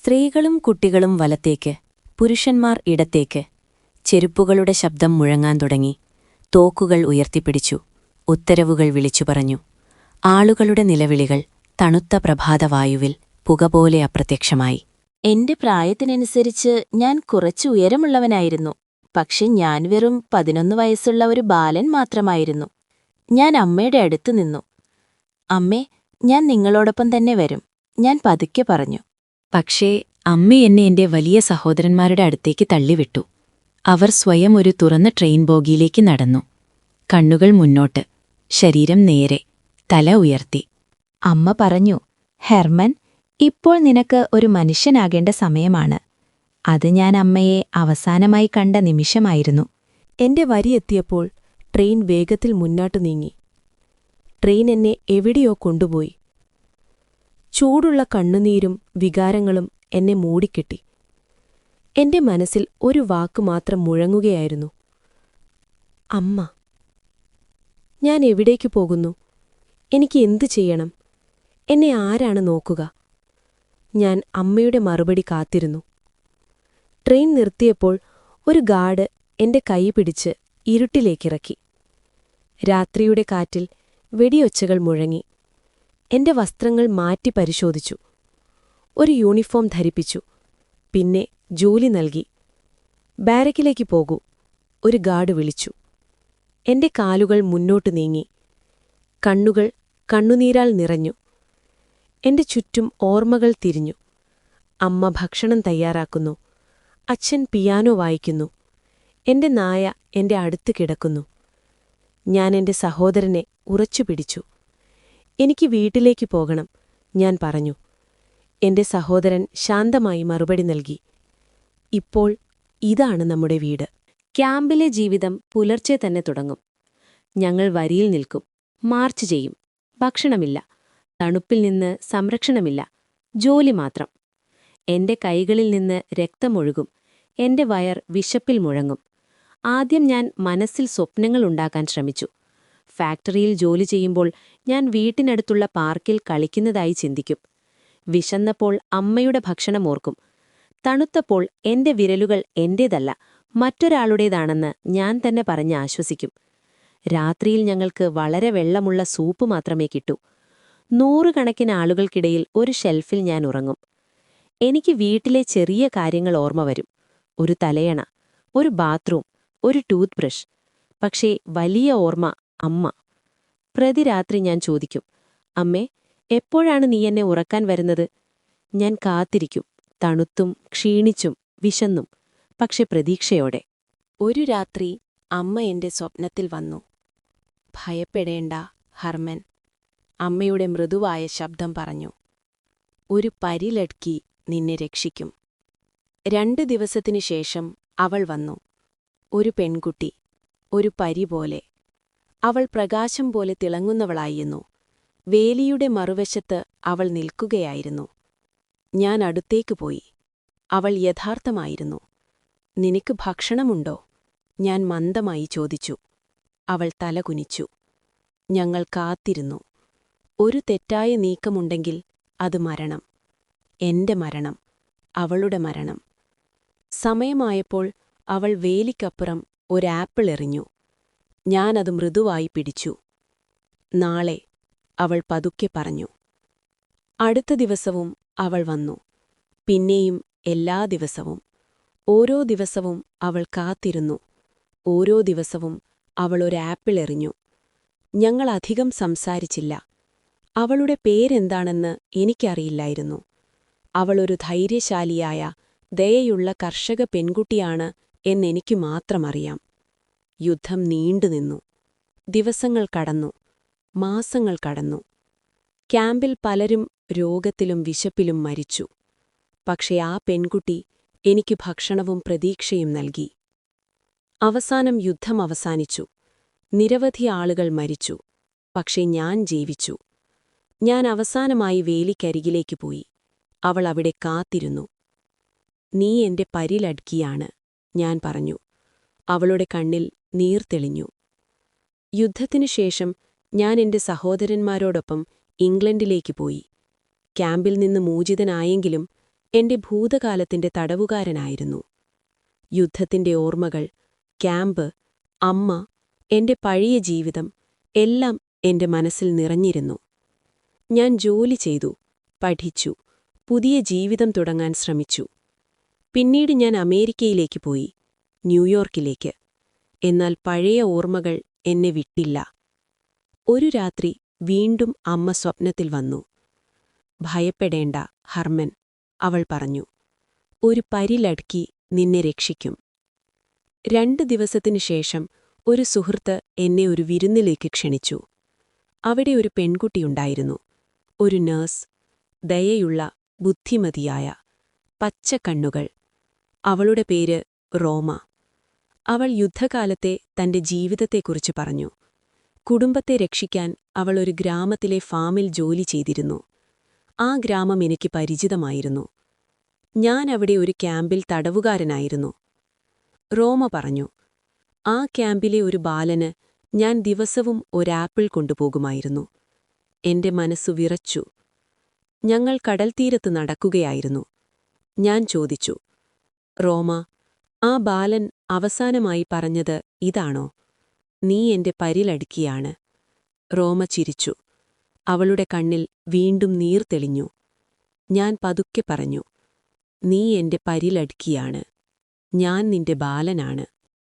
സ്ത്രീകളും കുട്ടികളും വലത്തേക്ക്, പുരുഷന്മാർ ഇടത്തേക്ക്. ചെരുപ്പുകളുടെ ശബ്ദം മുഴങ്ങാൻ തുടങ്ങി. തോക്കുകൾ ഉയർത്തിപ്പിടിച്ചു. ഉത്തരവുകൾ വിളിച്ചു പറഞ്ഞു. ആളുകളുടെ നിലവിളികൾ തണുത്ത പ്രഭാതവായുവിൽ പുകപോലെ അപ്രത്യക്ഷമായി. എന്റെ പ്രായത്തിനനുസരിച്ച് ഞാൻ കുറച്ച് ഉയരമുള്ളവനായിരുന്നു. പക്ഷെ ഞാൻ വെറും 11 വയസ്സുള്ള ഒരു ബാലൻ മാത്രമായിരുന്നു. ഞാൻ അമ്മയുടെ അടുത്ത് നിന്നു. അമ്മേ, ഞാൻ നിങ്ങളോടൊപ്പം തന്നെ വരും, ഞാൻ പതുക്കെ പറഞ്ഞു. പക്ഷേ അമ്മ എന്നെ എന്റെ വലിയ സഹോദരന്മാരുടെ അടുത്തേക്ക് തള്ളിവിട്ടു. അവർ സ്വയം ഒരു തുറന്ന ട്രെയിൻ ബോഗിയിലേക്ക് നടന്നു. കണ്ണുകൾ മുന്നോട്ട്, ശരീരം നേരെ, തല ഉയർത്തി. അമ്മ പറഞ്ഞു, ഹെർമൻ, ഇപ്പോൾ നിനക്ക് ഒരു മനുഷ്യനാകേണ്ട സമയമാണ്. അത് ഞാൻ അമ്മയെ അവസാനമായി കണ്ട നിമിഷമായിരുന്നു. എന്റെ വരിയെത്തിയപ്പോൾ ട്രെയിൻ വേഗത്തിൽ മുന്നോട്ടു നീങ്ങി. ട്രെയിൻ എന്നെ എവിടെയോ കൊണ്ടുപോയി. ചൂടുള്ള കണ്ണുനീരും വികാരങ്ങളും എന്നെ മൂടിക്കെട്ടി. എന്റെ മനസ്സിൽ ഒരു വാക്ക് മാത്രം മുഴങ്ങുകയായിരുന്നു: അമ്മ. ഞാൻ എവിടേക്കു പോകുന്നു? എനിക്ക് എന്തു ചെയ്യണം? എന്നെ ആരാണ് നോക്കുക? ഞാൻ അമ്മയുടെ മറുപടി കാത്തിരുന്നു. ട്രെയിൻ നിർത്തിയപ്പോൾ ഒരു ഗാർഡ് എന്റെ കൈ പിടിച്ച് ഇരുട്ടിലേക്കിറക്കി. രാത്രിയുടെ കാറ്റിൽ വെടിയൊച്ചകൾ മുഴങ്ങി. എന്റെ വസ്ത്രങ്ങൾ മാറ്റി പരിശോധിച്ചു. ഒരു യൂണിഫോം ധരിപ്പിച്ചു. പിന്നെ ജോലി നൽകി. ബാരക്കിലേക്ക് പോകൂ, ഒരു ഗാർഡ് വിളിച്ചു. എന്റെ കാലുകൾ മുന്നോട്ടു നീങ്ങി. കണ്ണുകൾ കണ്ണുനീരാൽ നിറഞ്ഞു. എന്റെ ചുറ്റും ഓർമ്മകൾ തിരിഞ്ഞു. അമ്മ ഭക്ഷണം തയ്യാറാക്കുന്നു. അച്ഛൻ പിയാനോ വായിക്കുന്നു. എന്റെ നായ എന്റെ അടുത്ത് കിടക്കുന്നു. ഞാൻ എന്റെ സഹോദരനെ ഉറച്ചുപിടിച്ചു. എനിക്ക് വീട്ടിലേക്ക് പോകണം, ഞാൻ പറഞ്ഞു. എന്റെ സഹോദരൻ ശാന്തമായി മറുപടി നൽകി. ഇപ്പോൾ ഇതാണ് നമ്മുടെ വീട്. ക്യാമ്പിലെ ജീവിതം പുലർച്ചെ തന്നെ തുടങ്ങും. ഞങ്ങൾ വരിയിൽ നിൽക്കും, മാർച്ച് ചെയ്യും. ഭക്ഷണമില്ല, തണുപ്പിൽ നിന്ന് സംരക്ഷണമില്ല, ജോലി മാത്രം. എന്റെ കൈകളിൽ നിന്ന് രക്തമൊഴുകും. എന്റെ വയർ വിശപ്പിൽ മുഴങ്ങും. ആദ്യം ഞാൻ മനസ്സിൽ സ്വപ്നങ്ങളുണ്ടാക്കാൻ ശ്രമിച്ചു. ഫാക്ടറിയിൽ ജോലി ചെയ്യുമ്പോൾ ഞാൻ വീട്ടിനടുത്തുള്ള പാർക്കിൽ കളിക്കുന്നതായി ചിന്തിക്കും. വിശന്നപ്പോൾ അമ്മയുടെ ഭക്ഷണം ഓർക്കും. തണുത്തപ്പോൾ എന്റെ വിരലുകൾ എന്റേതല്ല, മറ്റൊരാളുടേതാണെന്ന് ഞാൻ തന്നെ പറഞ്ഞ് ആശ്വസിക്കും. രാത്രിയിൽ ഞങ്ങൾക്ക് വളരെ വെള്ളമുള്ള സൂപ്പ് മാത്രമേ കിട്ടൂ. 100 കണക്കിന് ആളുകൾക്കിടയിൽ ഒരു ഷെൽഫിൽ ഞാൻ ഉറങ്ങും. എനിക്ക് വീട്ടിലെ ചെറിയ കാര്യങ്ങൾ ഓർമ്മ വരും. ഒരു തലയണ, ഒരു ബാത്റൂം, ഒരു ടൂത്ത് ബ്രഷ്. പക്ഷേ വലിയ ഓർമ്മ അമ്മ. പ്രതിരാത്രി ഞാൻ ചോദിക്കും, അമ്മേ, എപ്പോഴാണ് നീ എന്നെ ഉറക്കാൻ വരുന്നത്? ഞാൻ കാത്തിരിക്കും, തണുത്തും ക്ഷീണിച്ചും വിശന്നും, പക്ഷെ പ്രതീക്ഷയോടെ. ഒരു രാത്രി അമ്മ എന്റെ സ്വപ്നത്തിൽ വന്നു. ഭയപ്പെടേണ്ട ഹർമൻ, അമ്മയുടെ മൃദുവായ ശബ്ദം പറഞ്ഞു. ഒരു പരിലട്ക്കി നിന്നെ രക്ഷിക്കും. 2 ദിവസത്തിനു ശേഷം അവൾ വന്നു. ഒരു പെൺകുട്ടി, ഒരു പരി പോലെ. അവൾ പ്രകാശം പോലെ തിളങ്ങുന്നവളായിരുന്നു. വേലിയുടെ മറുവശത്ത് അവൾ നിൽക്കുകയായിരുന്നു. ഞാൻ അടുത്തേക്ക് പോയി. അവൾ യഥാർത്ഥമായിരുന്നു. നിനക്ക് ഭക്ഷണമുണ്ടോ? ഞാൻ മന്ദമായി ചോദിച്ചു. അവൾ തലകുനിച്ചു. ഞങ്ങൾ കാത്തിരുന്നു. ഒരു തെറ്റായ നീക്കമുണ്ടെങ്കിൽ അത് മരണം. എന്റെ മരണം, അവളുടെ മരണം. സമയമായപ്പോൾ അവൾ വേലിക്കപ്പുറം ഒരാപ്പിൾ എറിഞ്ഞു. ഞാനത് മൃദുവായി പിടിച്ചു. നാളെ, അവൾ പതുക്കെ പറഞ്ഞു. അടുത്ത ദിവസവും അവൾ വന്നു. പിന്നെയും എല്ലാ ദിവസവും. ഓരോ ദിവസവും അവൾ കാത്തിരുന്നു. ഓരോ ദിവസവും അവൾ ഒരാപ്പിൾ എറിഞ്ഞു. ഞങ്ങൾ അധികം സംസാരിച്ചില്ല. അവളുടെ പേരെന്താണെന്ന് എനിക്കറിയില്ലായിരുന്നു. അവളൊരു ധൈര്യശാലിയായ, ദയയുള്ള കർഷക പെൺകുട്ടിയാണ് എന്നെനിക്കു മാത്രമറിയാം. യുദ്ധം നീണ്ടുനിന്നു. ദിവസങ്ങൾ കടന്നു. മാസങ്ങൾ കടന്നു. ക്യാമ്പിൽ പലരും രോഗത്തിലും വിശപ്പിലും മരിച്ചു. പക്ഷേ ആ പെൺകുട്ടി എനിക്ക് ഭക്ഷണവും പ്രതീക്ഷയും നൽകി. അവസാനം യുദ്ധം അവസാനിച്ചു. നിരവധി ആളുകൾ മരിച്ചു. പക്ഷേ ഞാൻ ജീവിച്ചു. ഞാൻ അവസാനമായി വേലിക്കരികിലേക്ക് പോയി. അവൾ അവിടെ കാത്തിരുന്നു. നീ എന്റെ പരിലട്ക്കിയാണ്, ഞാൻ പറഞ്ഞു. അവളുടെ കണ്ണിൽ നീർ തെളിഞ്ഞു. യുദ്ധത്തിനുശേഷം ഞാൻ എന്റെ സഹോദരന്മാരോടൊപ്പം ഇംഗ്ലണ്ടിലേക്ക് പോയി. ക്യാമ്പിൽ നിന്ന് മോചിതനായെങ്കിലും എന്റെ ഭൂതകാലത്തിന്റെ തടവുകാരനായിരുന്നു. യുദ്ധത്തിന്റെ ഓർമ്മകൾ, ക്യാമ്പ്, അമ്മ, എന്റെ പഴയ ജീവിതം എല്ലാം എന്റെ മനസ്സിൽ നിറഞ്ഞിരുന്നു. ഞാൻ ജോലി ചെയ്തു, പഠിച്ചു, പുതിയ ജീവിതം തുടങ്ങാൻ ശ്രമിച്ചു. പിന്നീട് ഞാൻ അമേരിക്കയിലേക്ക് പോയി, ന്യൂയോർക്കിലേക്ക്. എന്നാൽ പഴയ ഓർമ്മകൾ എന്നെ വിട്ടില്ല. ഒരു രാത്രി വീണ്ടും അമ്മ സ്വപ്നത്തിൽ വന്നു. ഭയപ്പെടേണ്ട ഹർമൻ, അവൾ പറഞ്ഞു. ഒരു പരിലടുക്കി നിന്നെ രക്ഷിക്കും. 2 ദിവസത്തിനു ശേഷം ഒരു സുഹൃത്ത് എന്നെ ഒരു വിരുന്നിലേക്ക് ക്ഷണിച്ചു. അവിടെ ഒരു പെൺകുട്ടിയുണ്ടായിരുന്നു, ഒരു നഴ്സ്, ദയയുള്ള, ബുദ്ധിമതിയായ, പച്ചക്കണ്ണുകൾ. അവളുടെ പേര് റോമ. അവൾ യുദ്ധകാലത്തെ തന്റെ ജീവിതത്തെക്കുറിച്ച് പറഞ്ഞു. കുടുംബത്തെ രക്ഷിക്കാൻ അവൾ ഒരു ഗ്രാമത്തിലെ ഫാമിൽ ജോലി ചെയ്തിരുന്നു. ആ ഗ്രാമം എനിക്ക് പരിചിതമായിരുന്നു. ഞാൻ അവിടെ ഒരു ക്യാമ്പിൽ തടവുകാരനായിരുന്നു. റോമ പറഞ്ഞു, ആ ക്യാമ്പിലെ ഒരു ബാലന് ഞാൻ ദിവസവും ഒരാപ്പിൾ കൊണ്ടുപോകുമായിരുന്നു. എന്റെ മനസ്സു വിറച്ചു. ഞങ്ങൾ കടൽത്തീരത്ത് നടക്കുകയായിരുന്നു. ഞാൻ ചോദിച്ചു, റോമ, ആ ബാലൻ അവസാനമായി പറഞ്ഞത് ഇതാണോ? നീ എന്റെ പരിലടുക്കിയാണ്. റോമ ചിരിച്ചു. അവളുടെ കണ്ണിൽ വീണ്ടും നീർ തെളിഞ്ഞു. ഞാൻ പതുക്കെ പറഞ്ഞു, നീ എന്റെ പരിലടുക്കിയാണ്. ഞാൻ നിന്റെ ബാലനാണ്.